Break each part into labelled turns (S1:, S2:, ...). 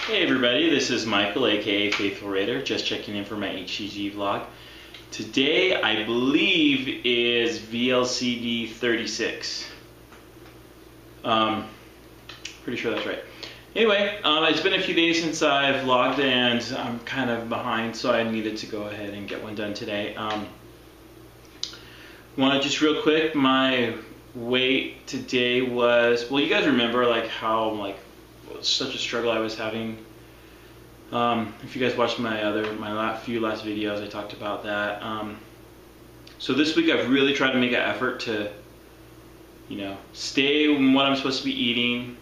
S1: Hey everybody, this is Michael, aka Faithful Raider, just checking in for my HCG vlog. Today, I believe, is VLCD 36. Pretty sure that's right. Anyway, it's been a few days since I've vlogged and I'm kind of behind, so I needed to go ahead and get one done today. Want to just real quick, my weight today was, well, you guys remember like how such a struggle I was having. If you guys watched my few last videos, I talked about that. So this week I've really tried to make an effort to, stay in what I'm supposed to be eating,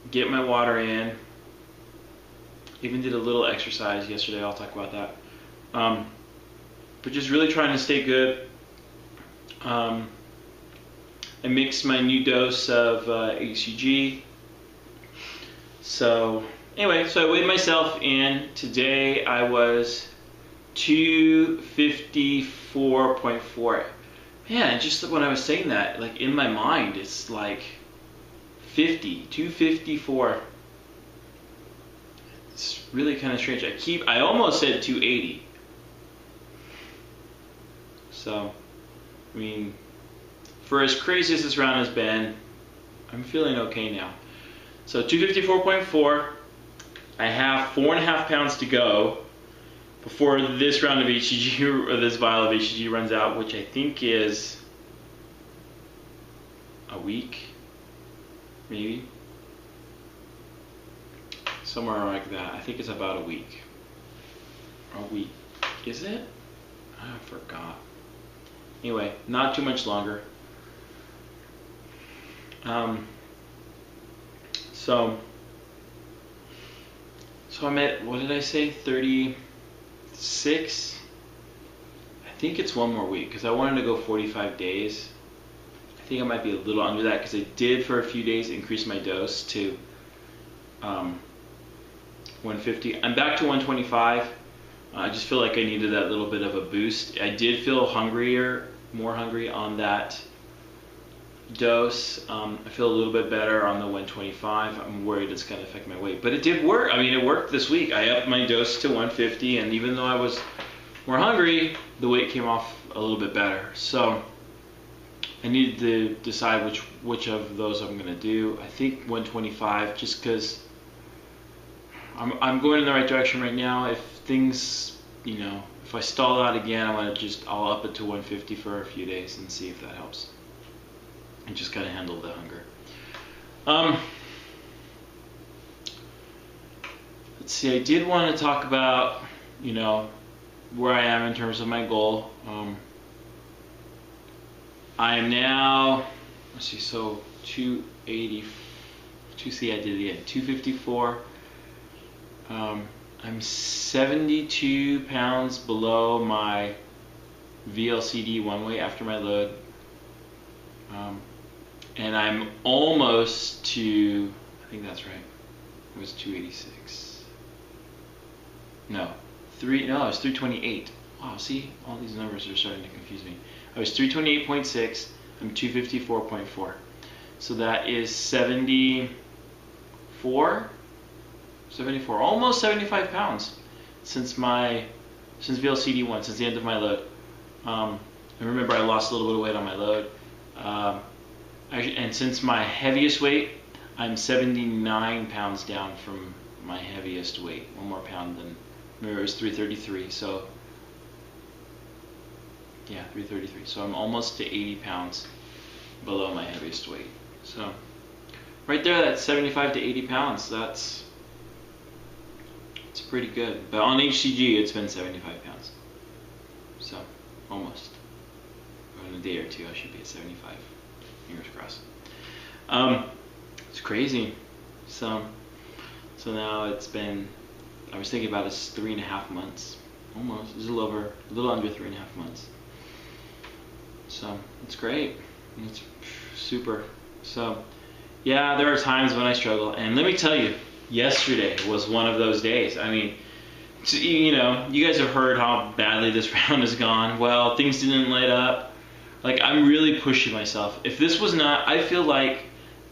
S1: get my water in. Even did a little exercise yesterday. I'll talk about that. But just really trying to stay good. I mixed my new dose of HCG. So anyway, so I weighed myself in. Today I was 254.4. Man, just when I was saying that, like in my mind, it's like 254. It's really kind of strange. I almost said 280. So, I mean, for as crazy as this round has been, I'm feeling okay now. So 254.4, I have 4.5 pounds to go before this round of HCG, or this vial of HCG runs out, which I think is a week, maybe. Somewhere like that. I think it's about a week. A week. Is it? I forgot. Anyway, not too much longer. So I'm at, what did I say, 36? I think it's one more week because I wanted to go 45 days. I think I might be a little under that because I did for a few days increase my dose to 150. I'm back to 125. I just feel like I needed that little bit of a boost. I did feel more hungry on that dose. I feel a little bit better on the 125. I'm worried it's going to affect my weight, but it did work. I mean, it worked this week. I upped my dose to 150, and even though I was more hungry, the weight came off a little bit better. So I need to decide which of those I'm going to do. I think 125, just because I'm going in the right direction right now. If things, if I stall out again, I'll up it to 150 for a few days and see if that helps. And just kind of handle the hunger. Let's see, I did want to talk about, where I am in terms of my goal. I am now, let's see, so 280, I did it again, 254. I'm 72 pounds below my VLCD one way after my load. And I'm almost to, I think that's right, it was 286. No, it was 328. Wow, see, all these numbers are starting to confuse me. I was 328.6, I'm 254.4. So that is 74, almost 75 pounds since VLCD 1, since the end of my load. And remember, I lost a little bit of weight on my load. And since my heaviest weight, I'm 79 pounds down from my heaviest weight. One more pound than, remember it was 333, so yeah, 333. So I'm almost to 80 pounds below my heaviest weight. So right there, that's 75 to 80 pounds. It's pretty good. But on HCG, it's been 75 pounds. So almost. In a day or two, I should be at 75. Fingers crossed. It's crazy. So now it's been, I was thinking about it's 3.5 months. Almost. It's a little under 3.5 months. So it's great. It's super. So yeah, there are times when I struggle, and let me tell you, yesterday was one of those days. I mean, you guys have heard how badly this round has gone. Well, things didn't light up. Like, I'm really pushing myself. If this was not, I feel like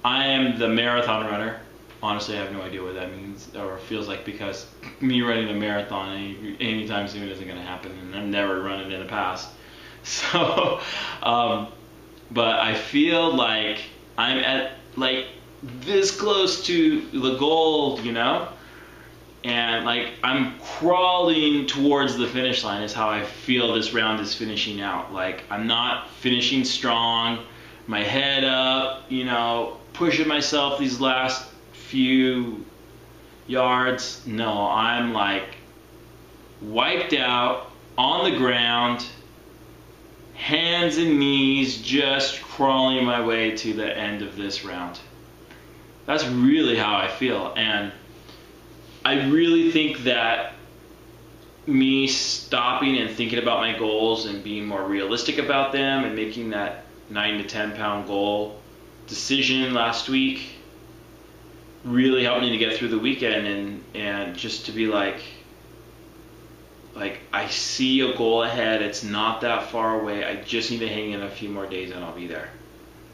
S1: I am the marathon runner honestly, I have no idea what that means or feels like, because me running a marathon anytime soon isn't going to happen, and I've never run it in the past. So, but I feel like I'm at like this close to the goal, you know? And like I'm crawling towards the finish line is how I feel this round is finishing out. Like I'm not finishing strong, my head up, you know, pushing myself these last few yards. No, I'm like wiped out on the ground, hands and knees, just crawling my way to the end of this round. That's really how I feel. And I really think that me stopping and thinking about my goals and being more realistic about them and making that 9 to 10 pound goal decision last week really helped me to get through the weekend, and just to be like I see a goal ahead, it's not that far away, I just need to hang in a few more days and I'll be there.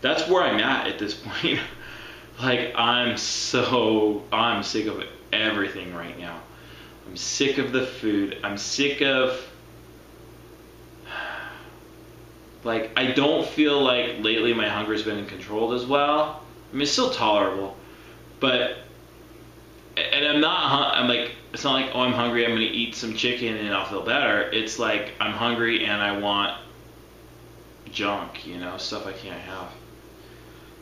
S1: That's where I'm at this point. Like I'm sick of everything right now. I'm sick of the food. I'm sick of, like, I don't feel like lately my hunger's been controlled as well. I mean, it's still tolerable, but, and I'm like, it's not like, oh, I'm hungry, I'm gonna eat some chicken and I'll feel better. It's like, I'm hungry and I want junk, you know, stuff I can't have.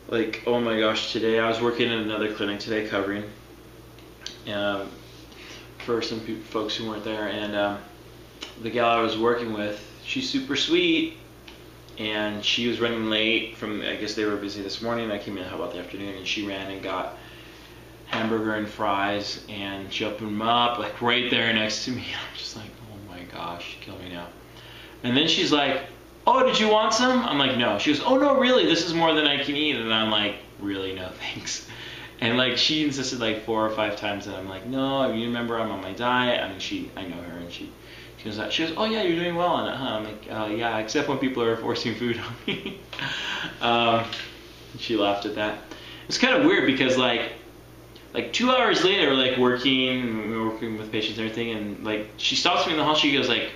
S1: Like, oh my gosh, today I was working in another clinic today covering for some folks who weren't there, and the gal I was working with, she's super sweet, and she was running late from, I guess they were busy this morning, I came in about the afternoon, and she ran and got hamburger and fries, and she opened them up, like right there next to me. I'm just like, oh my gosh, kill me now. And then she's like, oh, did you want some? I'm like, no. She goes, oh no, really, this is more than I can eat. And I'm like, really, no thanks. And like she insisted like 4 or 5 times, and I'm like, no, I mean, you remember I'm on my diet. I mean, I know her, and she goes, oh yeah, you're doing well on it, huh? I'm like, yeah, except when people are forcing food on me. She laughed at that. It's kind of weird because like 2 hours later, we were working with patients and everything, and like she stops me in the hall. She goes like,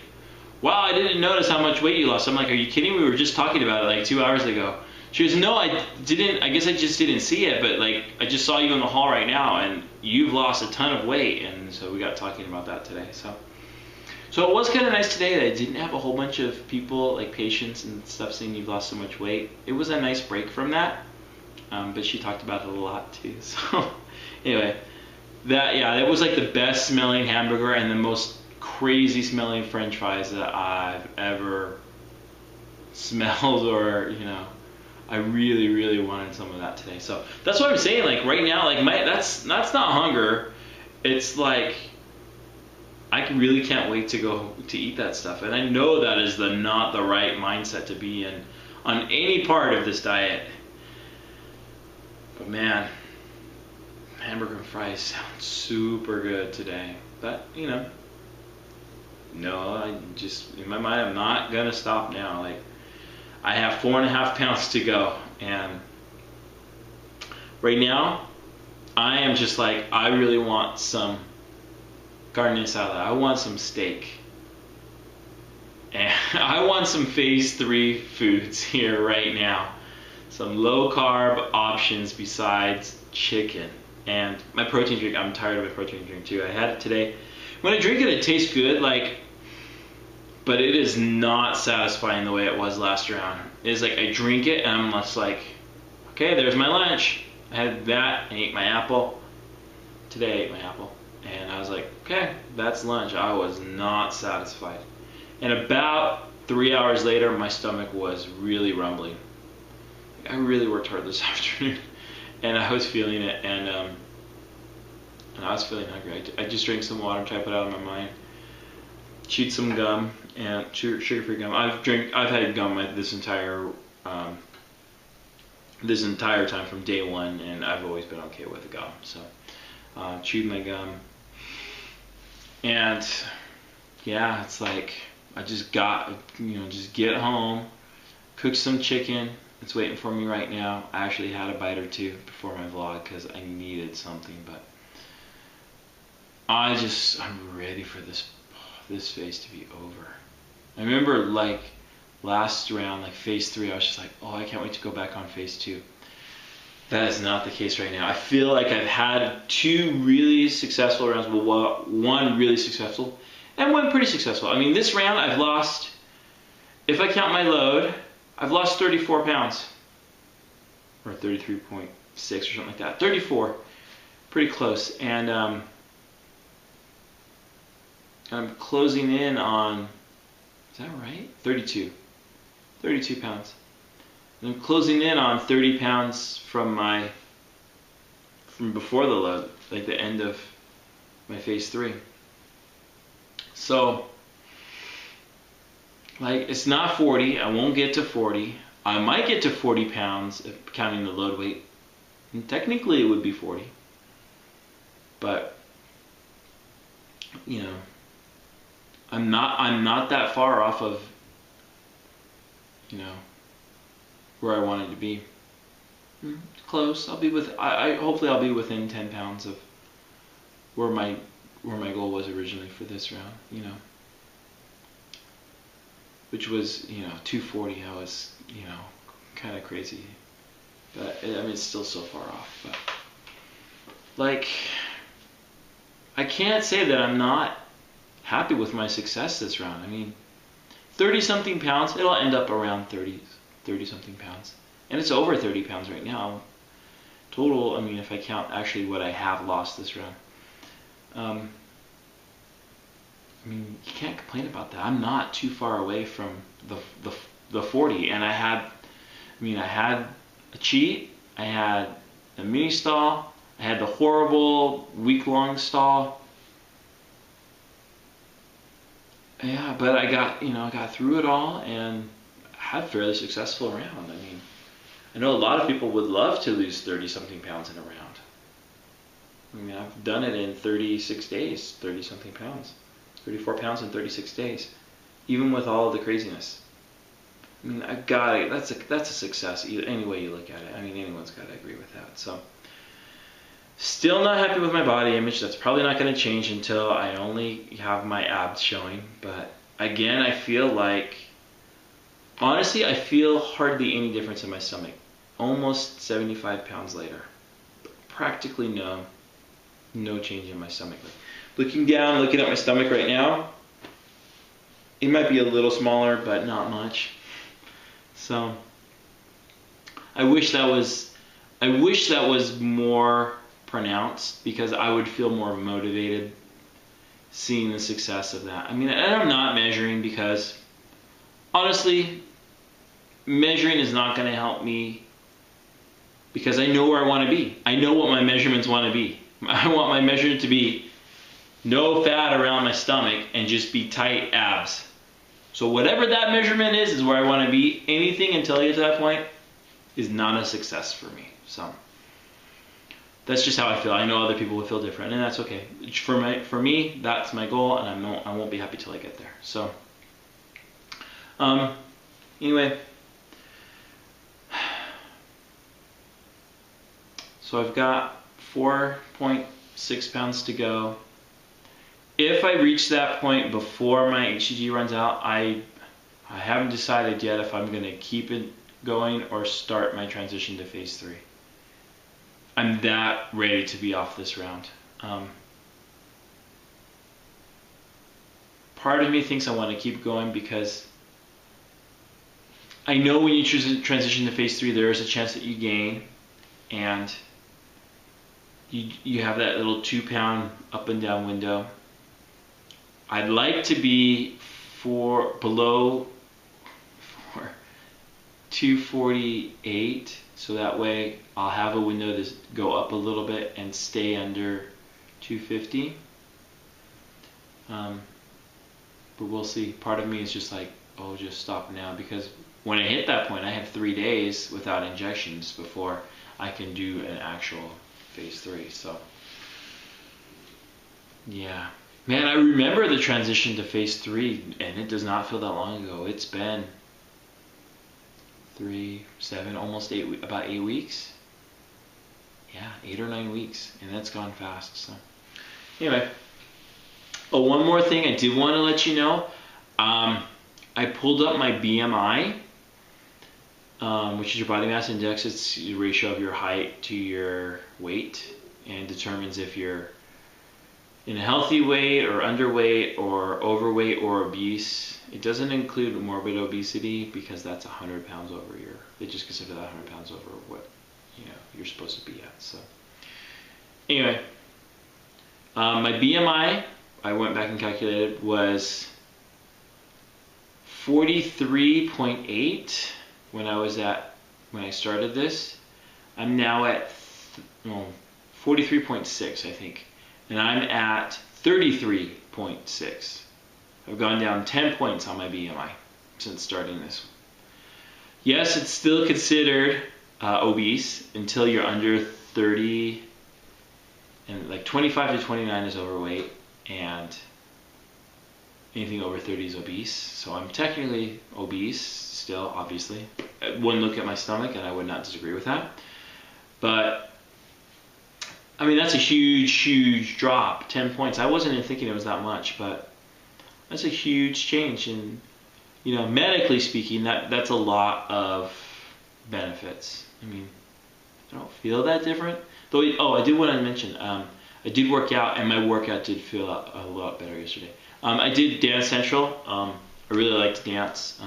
S1: wow, I didn't notice how much weight you lost. I'm like, are you kidding? We were just talking about it like 2 hours ago. She goes, no, I didn't. I guess I just didn't see it, but like I just saw you in the hall right now, and you've lost a ton of weight. And so we got talking about that today. So it was kind of nice today that I didn't have a whole bunch of people, like patients and stuff, saying you've lost so much weight. It was a nice break from that, but she talked about it a lot too. So anyway, it was like the best smelling hamburger and the most crazy smelling French fries that I've ever smelled, or you know, I really, really wanted some of that today. So that's what I'm saying. Like right now, like that's not hunger. It's like I really can't wait to go to eat that stuff, and I know that is not the right mindset to be in on any part of this diet. But man, hamburger and fries sound super good today. But you know, no, I just in my mind I'm not gonna stop now. Like I have 4.5 pounds to go, and right now I am just like, I really want some carne asada. I want some steak, and I want some phase 3 foods here right now. Some low carb options besides chicken. And my protein drink, I'm tired of my protein drink too. I had it today. When I drink it, it tastes good, but it is not satisfying the way it was last round. It's like I drink it and I'm just like, okay, there's my lunch. I had that, I ate my apple. Today I ate my apple. And I was like, okay, that's lunch. I was not satisfied. And about 3 hours later, my stomach was really rumbling. I really worked hard this afternoon, and I was feeling it, and I was feeling hungry. I just drank some water, tried to put it out of my mind. Chewed some gum, and sugar-free gum. I've had gum this entire time from day one, and I've always been okay with gum. So chewed my gum, and it's like I just got, just get home, cook some chicken, It's waiting for me right now. I actually had a bite or two before my vlog because I needed something, but I'm ready for this phase to be over. I remember like last round, like phase 3, I was just like, oh, I can't wait to go back on phase 2. That is not the case right now. I feel like I've had 2 really successful rounds, well, 1 really successful and 1 pretty successful. I mean, this round I've lost, if I count my load, I've lost 34 pounds, or 33.6 or something like that. 34, pretty close. And I'm closing in on, is that right? 32 pounds. And I'm closing in on 30 pounds from before the load, like the end of my phase 3. So, like, it's not 40. I won't get to 40. I might get to 40 pounds if counting the load weight. And technically, it would be 40. But, you know, I'm not that far off of, you know, where I wanted to be. Close. I'll be hopefully I'll be within 10 pounds of where my goal was originally for this round, you know. Which was, you know, 240. I was, you know, kind of crazy. But I mean, it's still so far off, but like, I can't say that I'm not happy with my success this round. I mean, 30 something pounds, it'll end up around 30 something pounds. And it's over 30 pounds right now. Total, I mean, if I count actually what I have lost this round. I mean, you can't complain about that. I'm not too far away from the 40. And I had a cheat, I had a mini stall, I had the horrible week-long stall. Yeah, but I got through it all and had a fairly successful round. I mean, I know a lot of people would love to lose 30-something pounds in a round. I mean, I've done it in 36 days, 30-something pounds. 34 pounds in 36 days, even with all of the craziness. I mean, that's a success, any way you look at it. I mean, anyone's got to agree with that. So, still not happy with my body image. That's probably not going to change until I only have my abs showing. But again, I feel like, honestly, I feel hardly any difference in my stomach. Almost 75 pounds later. Practically no change in my stomach. Looking down, looking at my stomach right now, it might be a little smaller, but not much. So, I wish that was more pronounced, because I would feel more motivated seeing the success of that. I mean, and I'm not measuring because, honestly, measuring is not going to help me, because I know where I want to be. I know what my measurements want to be. I want my measurement to be no fat around my stomach and just be tight abs. So whatever that measurement is where I want to be. Anything until I get to that point is not a success for me. So that's just how I feel. I know other people will feel different, and that's okay. For me, that's my goal, and I won't be happy till I get there. So anyway, so I've got 4.6 pounds to go. If I reach that point before my HCG runs out, I haven't decided yet if I'm going to keep it going or start my transition to phase 3. I'm that ready to be off this round. Part of me thinks I want to keep going because I know when you transition to phase 3, there is a chance that you gain, and you have that little 2-pound up and down window. I'd like to be below 248, so that way I'll have a window to go up a little bit and stay under 250. But we'll see. Part of me is just like, oh, just stop now, because when I hit that point, I have 3 days without injections before I can do an actual phase 3. So yeah. Man, I remember the transition to phase 3, and it does not feel that long ago. It's been 3, 7, almost 8, about 8 weeks. Yeah, 8 or 9 weeks, and that's gone fast. So anyway, oh, one more thing I did want to let you know. I pulled up my BMI, which is your body mass index. It's the ratio of your height to your weight, and determines if you're in a healthy weight or underweight or overweight or obese. It doesn't include morbid obesity because that's 100 pounds over your. They just consider that 100 pounds over what you're supposed to be at. So anyway, my BMI, I went back and calculated, was 43.8 when I started this. I'm now at 43.6, I think, and I'm at 33.6. I've gone down 10 points on my BMI since starting this. Yes, it's still considered obese until you're under 30, and like 25 to 29 is overweight, and anything over 30 is obese. So I'm technically obese still, obviously. One look at my stomach and I would not disagree with that. But I mean, that's a huge drop, 10 points. I wasn't even thinking it was that much, but that's a huge change. And medically speaking, that's a lot of benefits. I mean, I don't feel that different. Though, I did want to mention, I did work out, and my workout did feel a lot better yesterday. I did Dance Central. I really like to dance.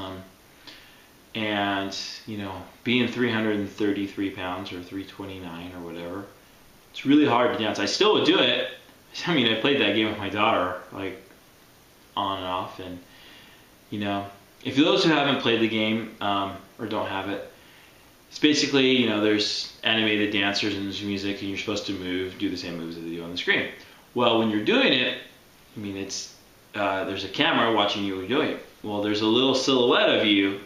S1: And, being 333 pounds or 329 or whatever, it's really hard to dance. I still would do it. I mean, I played that game with my daughter, like, on and off. And, if those who haven't played the game or don't have it, it's basically, there's animated dancers and there's music, and you're supposed to do the same moves that they do on the screen. Well, when you're doing it, I mean, there's a camera watching you doing it. Well, there's a little silhouette of you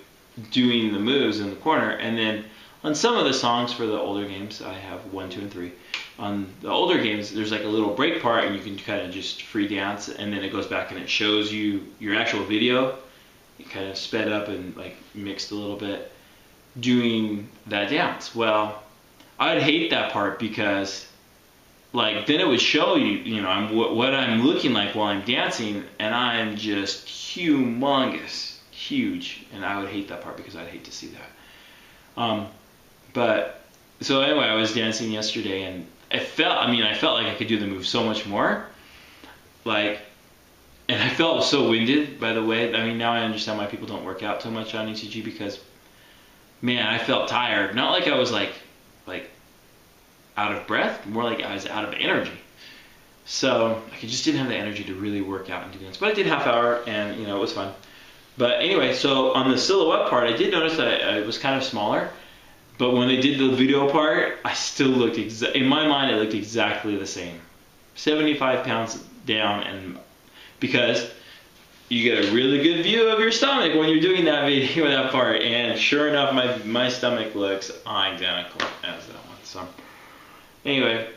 S1: doing the moves in the corner, and then on some of the songs for the older games, I have 1, 2, and 3. On the older games, there's like a little break part, and you can kind of just free dance, and then it goes back and it shows you your actual video. It kind of sped up and like mixed a little bit, doing that dance. Well, I'd hate that part because then it would show you, what I'm looking like while I'm dancing, and I'm just huge, and I would hate that part because I'd hate to see that. But so anyway, I was dancing yesterday, and I felt like I could do the move so much more, and I felt so winded, by the way. I mean, now I understand why people don't work out so much on HCG, because, man, I felt tired. Not like I was like out of breath, more like I was out of energy. So I just didn't have the energy to really work out and do dance. But I did half hour, and it was fun. But anyway, so on the silhouette part, I did notice that it was kind of smaller. But when they did the video part, I still looked in my mind, it looked exactly the same. 75 pounds down, and because you get a really good view of your stomach when you're doing that video, that part, and sure enough, my stomach looks identical as that one. So anyway,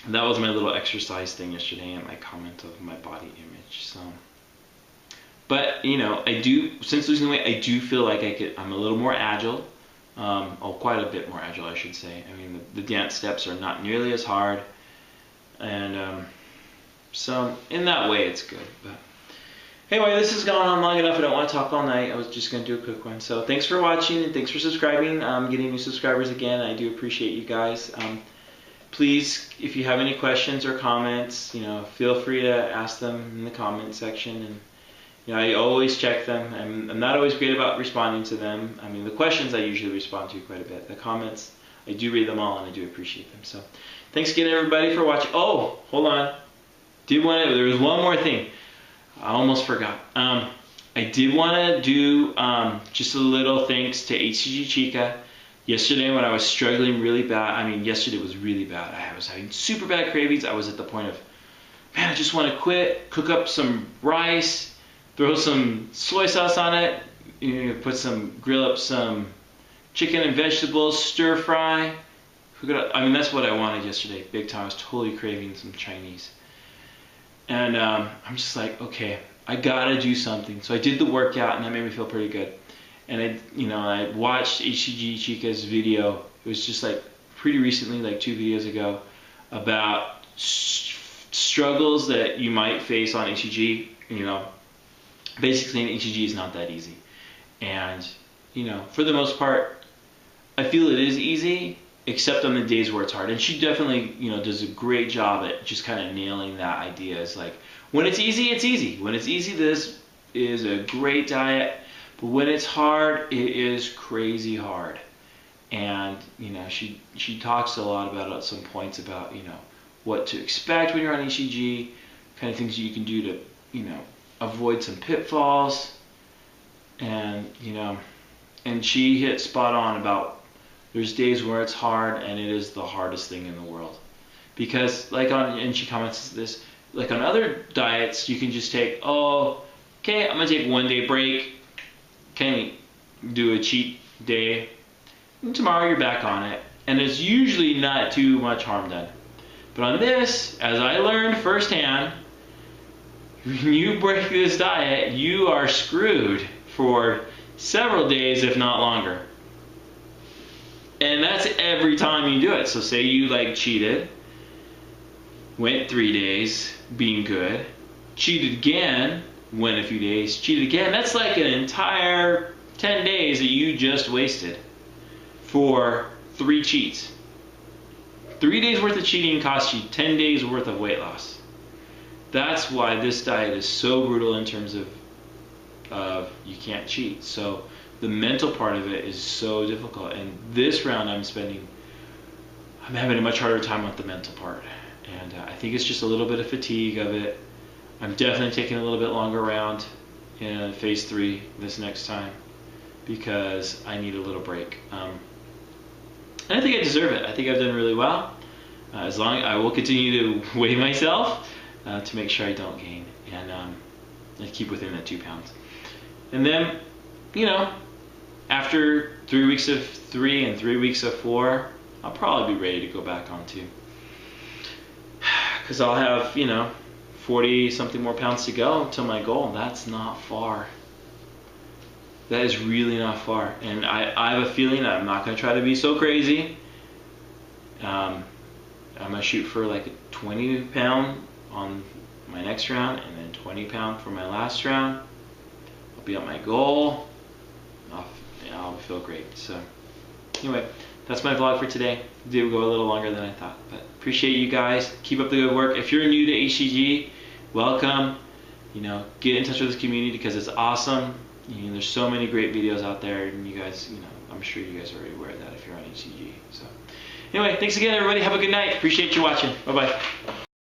S1: that was my little exercise thing yesterday, and my comment of my body image. So, but I do, since losing weight, I do feel like I'm a little more agile. Quite a bit more agile, I should say. I mean, the dance steps are not nearly as hard, and so in that way, it's good. But anyway, this has gone on long enough. I don't want to talk all night. I was just going to do a quick one. So thanks for watching, and thanks for subscribing. I'm getting new subscribers again. I do appreciate you guys. Please, if you have any questions or comments, feel free to ask them in the comment section. And I always check them. I'm not always great about responding to them. I mean, the questions I usually respond to quite a bit. The comments, I do read them all, and I do appreciate them. So thanks again, everybody, for watching. Oh, hold on. There was one more thing. I almost forgot. I did want to do just a little thanks to HCG Chica. Yesterday when I was struggling really bad, yesterday was really bad. I was having super bad cravings. I was at the point of, man, I just want to quit, cook up some rice, throw some soy sauce on it, grill up some chicken and vegetables, stir fry. That's what I wanted yesterday, big time. I was totally craving some Chinese. And I'm just like, okay, I gotta do something. So I did the workout, and that made me feel pretty good. And I watched HCG Chica's video. It was just like pretty recently, like 2 videos ago, about struggles that you might face on HCG. Basically, an HCG is not that easy. And for the most part, I feel it is easy, except on the days where it's hard. And she definitely, does a great job at just kind of nailing that idea. It's like, when it's easy, it's easy. When it's easy, this is a great diet. But when it's hard, it is crazy hard. And, she talks a lot about at some points about, what to expect when you're on HCG, kind of things you can do to, avoid some pitfalls. And, and she hit spot on about there's days where it's hard, and it is the hardest thing in the world. Because, and she comments this, like on other diets, you can just take, okay, I'm going to take 1 day break, do a cheat day, and tomorrow you're back on it. And it's usually not too much harm done. But on this, as I learned firsthand, when you break this diet, you are screwed for several days, if not longer. And that's every time you do it. So say you cheated, went 3 days being good, cheated again, went a few days, cheated again. That's like an entire 10 days that you just wasted for 3 cheats. 3 days worth of cheating costs you 10 days worth of weight loss. That's why this diet is so brutal in terms of you can't cheat. So the mental part of it is so difficult. And this round I'm having a much harder time with the mental part. And I think it's just a little bit of fatigue of it. I'm definitely taking a little bit longer round in phase 3 this next time because I need a little break. And I think I deserve it. I think I've done really well. As long as I will continue to weigh myself to make sure I don't gain and keep within that 2 pounds. And then, after 3 weeks of 3 and 3 weeks of 4, I'll probably be ready to go back on 2. Because I'll have, 40 something more pounds to go to my goal. That's not far. That is really not far. And I have a feeling that I'm not going to try to be so crazy. I'm going to shoot for like a 20 pound on my next round and then 20 pound for my last round. I'll be at my goal. I'll feel great. So anyway, that's my vlog for today. It did go a little longer than I thought, but appreciate you guys. Keep up the good work. If you're new to HCG, welcome. Get in touch with this community because it's awesome. There's so many great videos out there, and you guys, I'm sure you guys are already aware of that if you're on HCG. So anyway, thanks again, everybody. Have a good night. Appreciate you watching. Bye-bye.